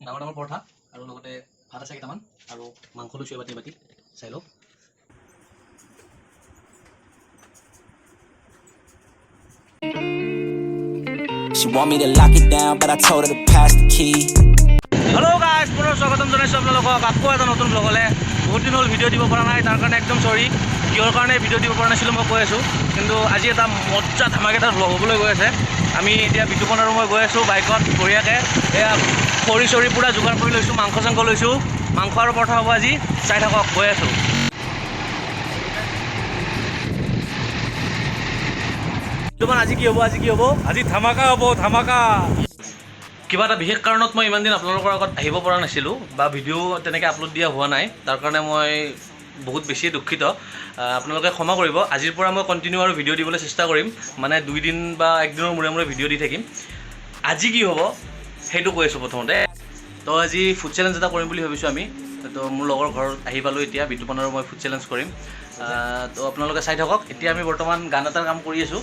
ডাঙৰ ডাঙৰ পৰঠা আৰু লগতে ভাত আছে কেইটামান আৰু মাংস লৈছোঁ এবাতি এবাতি চাই লওক। She want me to lock it down, but I told her to pass the key. Hello guys, পুনৰ স্বাগতম জনাইছোঁ আপোনালোকক আকৌ এটা নতুন ব্লগলৈ। বহুত দিন হ'ল ভিডিঅ' দিব পৰা নাই, তাৰ কাৰণে একদম চৰি। কিহৰ কাৰণে ভিডিঅ' দিব পৰা নাছিলোঁ মই কৈ আছোঁ, কিন্তু আজি এটা মজা ধামাকেদাৰ ব্লগ হ'বলৈ গৈ আছে। আমি এতিয়া বিতুপন আৰু মই গৈ আছোঁ বাইকত বঢ়িয়াকৈ। এয়া খৰি চৰি পূৰা যোগাৰ কৰি লৈছোঁ, মাংস চাংস লৈছোঁ, মাংস আৰু পৰঠা হ'ব আজি। চাই থাকক, গৈ আছোঁ। বিতুপন আজি কি হ'ব? আজি ধামাকা হ'ব, ধামাকা। কিবা এটা বিশেষ কাৰণত মই ইমান দিন আপোনালোকৰ আগত আহিব পৰা নাছিলোঁ বা ভিডিঅ' তেনেকৈ আপলোড দিয়া হোৱা নাই, তাৰ কাৰণে মই বহুত বেছিয়ে দুখিত। আপোনালোকে ক্ষমা কৰিব। আজিৰ পৰা মই কণ্টিনিউ আৰু ভিডিঅ' দিবলৈ চেষ্টা কৰিম, মানে 2 দিন বা 1 দিনৰ মূৰে মূৰে ভিডিঅ' দি থাকিম। আজি কি হ'ব সেইটো কৈ আছোঁ প্ৰথমতে। তো আজি ফুড চেলেঞ্জ এটা কৰিম বুলি ভাবিছোঁ আমি। তো মোৰ লগৰ ঘৰত আহি পালোঁ এতিয়া, বিতুপন আৰু মই ফুড চেলেঞ্জ কৰিম। তো আপোনালোকে চাই থাকক। এতিয়া আমি বৰ্তমান গান এটাৰ কাম কৰি আছোঁ।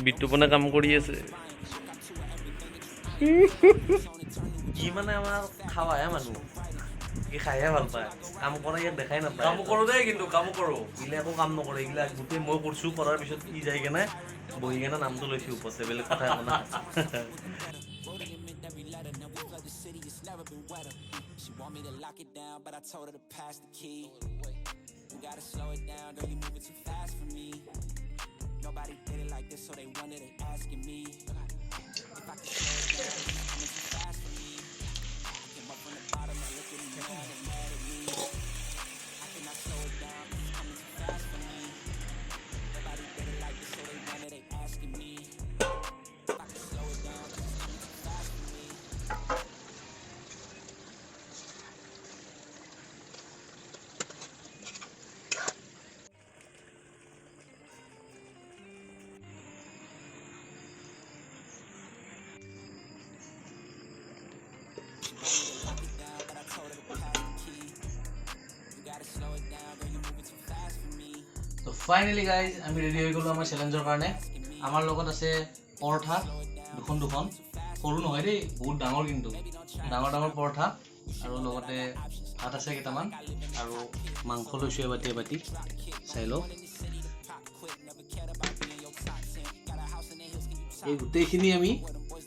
বিতুপনে কাম কৰি আছে। কি মানে আমাৰ খাৱাহে মানুহ, কি খাইহে ভাল পায়, কাম কৰা ইয়াত দেখাই নাপায়। কাম কৰোঁ দেই, কিন্তু কাম কৰোঁ। এইগিলা একো কাম নকৰে, এইগিলা গোটেই মই কৰিছোঁ, কৰাৰ পিছত কি যায় কেনে বহি কেনে নামটো লৈছোঁ ওপৰতে, বেলেগ কথা একো নাই। She want me to lock it down, but I told her to pass the key. You gotta slow it down, girl, you moving too fast for me. Nobody did it like this, so they wonder, they asking me if I can slow it down, it's coming too fast for me. I came up from the bottom, now look at me now, they mad at me. I cannot slow it down, it's coming too fast for me. Nobody did it like this, so they wonder, they asking me if I can slow it down, it's coming too fast for me. তো finally guys আমি ready হৈ গ'লোঁ আমাৰ চেলেঞ্জৰ কাৰণে। আমাৰ লগত আছে পৰঠা দুখন, সৰু নহয় দেই, বহুত ডাঙৰ, কিন্তু ডাঙৰ ডাঙৰ পৰঠা আৰু লগতে ভাত আছে কেইটামান আৰু মাংস লৈছোঁ এবাতি এবাতি চাই লওক। এই গোটেইখিনি আমি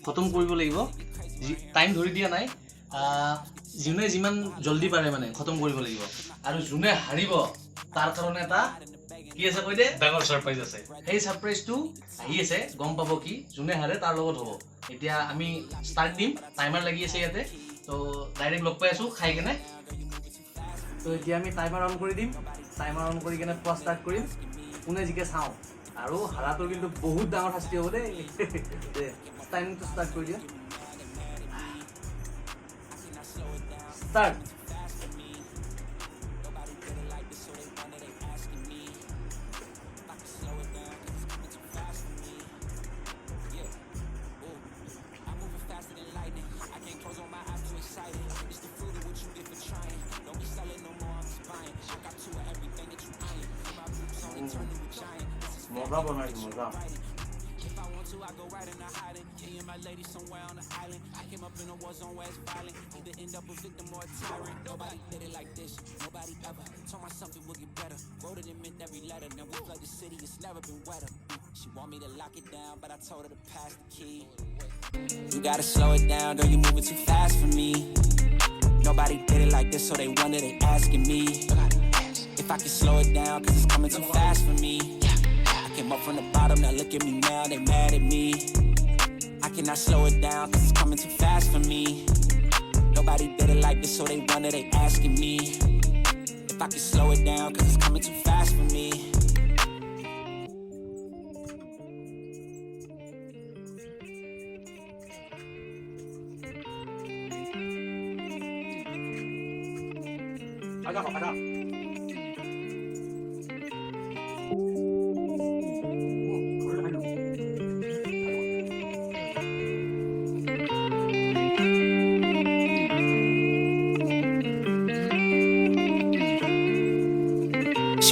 খতম কৰিব লাগিব, টাইম ধৰি দিয়া নাই। যোনে যিমান জল্দি পাৰে মানে খতম কৰিব লাগিব, আৰু যোনে হাৰিব তাৰ কাৰণে এটা কি আছে কৈ দে, ডাঙৰ ছাৰপ্ৰাইজ আছে। সেই ছাৰপ্ৰাইজটো আহি আছে, গম পাব কি, যোনে হাৰে তাৰ লগত হ'ব। এতিয়া আমি ষ্টাৰ্ট দিম, টাইমাৰ লাগি আছে ইয়াতে। তো ডাইৰেক্ট লগ পাই আছোঁ খাই কেনে। তো এতিয়া আমি টাইমাৰ অন কৰি দিম, টাইমাৰ অন কৰি কেনে খোৱা ষ্টাৰ্ট কৰিম। কোনে জিকে চাওঁ, আৰু হাৰাটোৰ কিন্তু বহুত ডাঙৰ শাস্তি হ'ব দেই। টাইমটো ষ্টাৰ্ট কৰি দিয়া, ষ্টাৰ্ট। মজা বনাইছোঁ, মজা। She want me to lock it down, but I told her to pass the key. You gotta slow it down, girl, you moving too fast for me. Nobody did it like this, so they wonder, they asking me if I can slow it down, cause it's coming too fast for me. I came up from the bottom, now look at me now, they mad at me. I cannot slow it down, cause it's coming too fast for me. Nobody did it like this, so they wonder, they asking me if I can slow it down, cause it's coming too fast for me. 가자.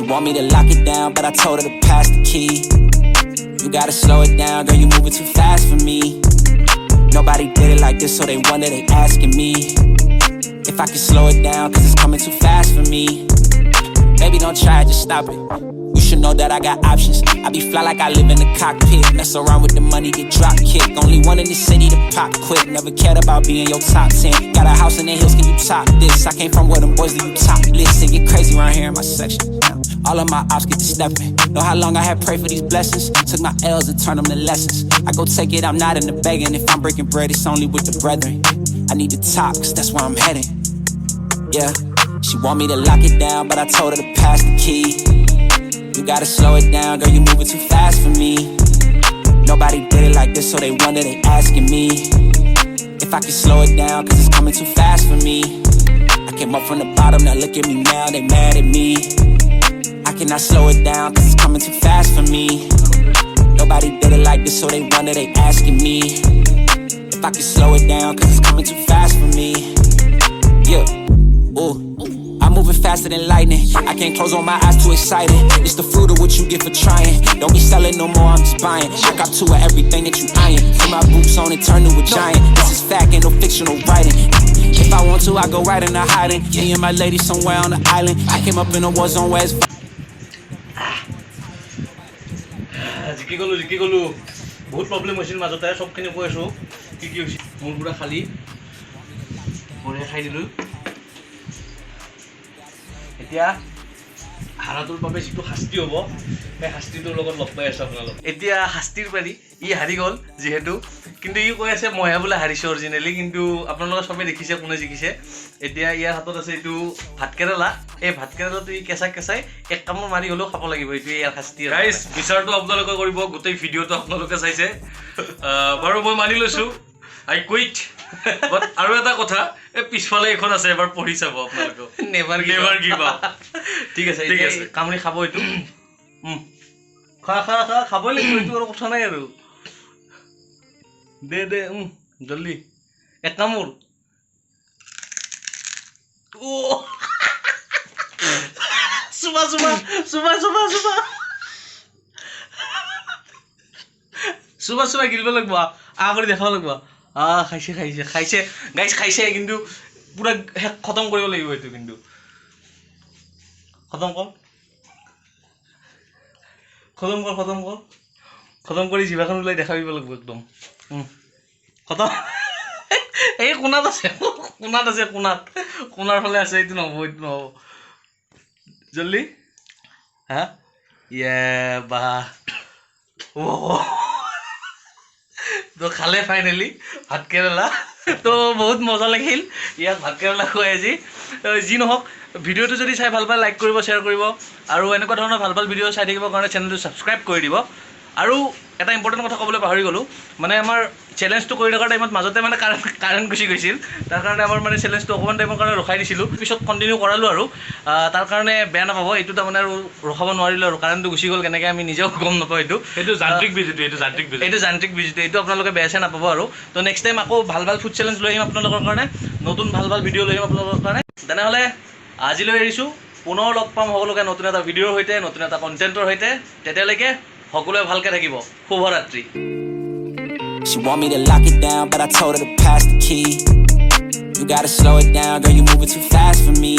want me to lock it down, but I told her to pass the key. You gotta slow it down, girl, you moving too fast for me. Nobody did it like this, so they wonder, they asking me if I can slow it down, cause it's coming too fast for me. Baby, don't try it, just stop it. You should know that I got options. I be fly like I live in the cockpit. Mess around with the money, get drop kicked. Only one in the city to pop quick. Never cared about being your top 10. Got a house in the hills, can you top this? I came from where them boys that you top list. And get crazy around here in my section. All of my ops get to stepping. Know how long I had prayed for these blessings. Took my L's and turned them to lessons. I go take it, I'm not in the begging. If I'm breaking bread, it's only with the brethren. I need to top, cause that's where I'm heading. Yeah, she want me to lock it down, but I told her to pass the key. You gotta slow it down, girl, you moving too fast for me. Nobody did it like this, so they wonder, they asking me if I can slow it down, cause it's coming too fast for me. I came up from the bottom, now look at me now, they mad at me. I cannot slow it down, cause it's coming too fast for me. Nobody did it like this, so they wonder, they asking me if I can slow it down, cause it's coming too fast for me. Yeah, ooh, I'm moving faster than lightning. I can't close on my eyes, too excited. It's the fruit of what you get for trying. Don't be selling no more, I'm just buying. I got two of everything that you eyeing. Put my boots on and turn to a giant. This is fact, ain't no fictional writing. If I want to, I go right into hiding. Me and my lady somewhere on the island. I came up in a war zone where it's জিকি গ'লো বহুত problem হৈছিল মাজতে চবখিনি কৈ আছোঁ কি হৈছিল মোৰ পুৰা খালী বঢ়িয়া খাই দিলোঁ এতিয়া হাৰাটোৰ বাবে যিটো শাস্তি হ'ব সেই শাস্তিটোৰ লগত লগ পাই আছোঁ আপোনালোক এতিয়া শাস্তিৰ পাৰি ই হাৰি গ'ল যিহেতু কিন্তু ই কৈ আছে মইহে বোলে হাৰিছোঁ অৰিজিনেলি কিন্তু আপোনালোকে চবেই দেখিছে কোনে জিকিছে এতিয়া ইয়াৰ হাতত আছে এইটো ভাতকেৰেলা এই ভাতকেৰেলাটো ই কেঁচাই এক কামোৰ মাৰি হ'লেও খাব লাগিব এইটো ইয়াৰ শাস্তি গাইজ বিচাৰটো আপোনালোকে কৰিব গোটেই ভিডিঅ'টো আপোনালোকে চাইছে বাৰু মই মানি লৈছোঁ আই কুইট বাট আৰু এটা কথা এই পিছফালে এখন আছে এবাৰ পঢ়ি চাব আপোনালোকে নেভাৰ গিভ আপ ঠিক আছে কামুৰি খাব এইটো খাবই লাগিব এইটো আৰু কথা নাই আৰু দে জলদি এক কামোৰ চুবা গিলিব লাগিব কৰি দেখাব লাগিব খাইছে গাইজ খাইছে কিন্তু পুৰা খতম কৰিব লাগিব এইটো কিন্তু খতম কৰি জিভাখন ওলাই দেখাব লাগিব একদম খতম এই কোণাত আছে কোণাৰ ফালে আছে এইটো নহ'ব জলদি হা বাহ তো খালে ফাইনেলি ভাতকেৰেলা তো বহুত মজা লাগিল ইয়াক ভাতকেৰেলা খুৱাই আজি যি নহওক ভিডিঅ'টো যদি চাই ভাল পায় লাইক কৰিব শ্বেয়াৰ কৰিব আৰু এনেকুৱা ধৰণৰ ভাল ভিডিঅ' চাই থাকিবৰ কাৰণে চেনেলটো ছাবস্ক্ৰাইব কৰি দিব আৰু এটা ইম্পৰ্টেণ্ট কথা ক'বলৈ পাহৰি গ'লোঁ মানে আমাৰ চেলেঞ্জটো কৰি থকাৰ টাইমত মাজতে মানে কাৰেণ্ট গুচি গৈছিল তাৰ কাৰণে আমাৰ মানে চেলেঞ্জটো অকণমান টাইমৰ কাৰণে ৰখাই দিছিলোঁ পিছত কণ্টিনিউ কৰালোঁ আৰু তাৰ কাৰণে বেয়া নাপাব এইটো তাৰমানে আৰু ৰখাব নোৱাৰিলোঁ আৰু কাৰেণ্টটো গুচি গ'ল কেনেকৈ আমি নিজেও গম নাপাওঁ এইটো যান্ত্ৰিক বিজুতি এইটো আপোনালোকে বেয়া চেয়া নাপাব আৰু তো নেক্সট টাইম আকৌ ভাল ফুড চেলেঞ্জ লৈ আহিম আপোনালোকৰ কাৰণে নতুন ভাল ভিডিঅ' লৈ আহিম আপোনালোকৰ কাৰণে তেনেহ'লে আজিলৈ এৰিছোঁ পুনৰ লগ পাম সকলোকে নতুন এটা ভিডিঅ'ৰ সৈতে নতুন এটা কণ্টেণ্টৰ সৈতে তেতিয়ালৈকে সকলোৱে ভালকৈ থাকিব শুভৰাত্ৰি She want me to lock it down, but I told her to pass the key. You gotta slow it down, girl, you moving too fast for me.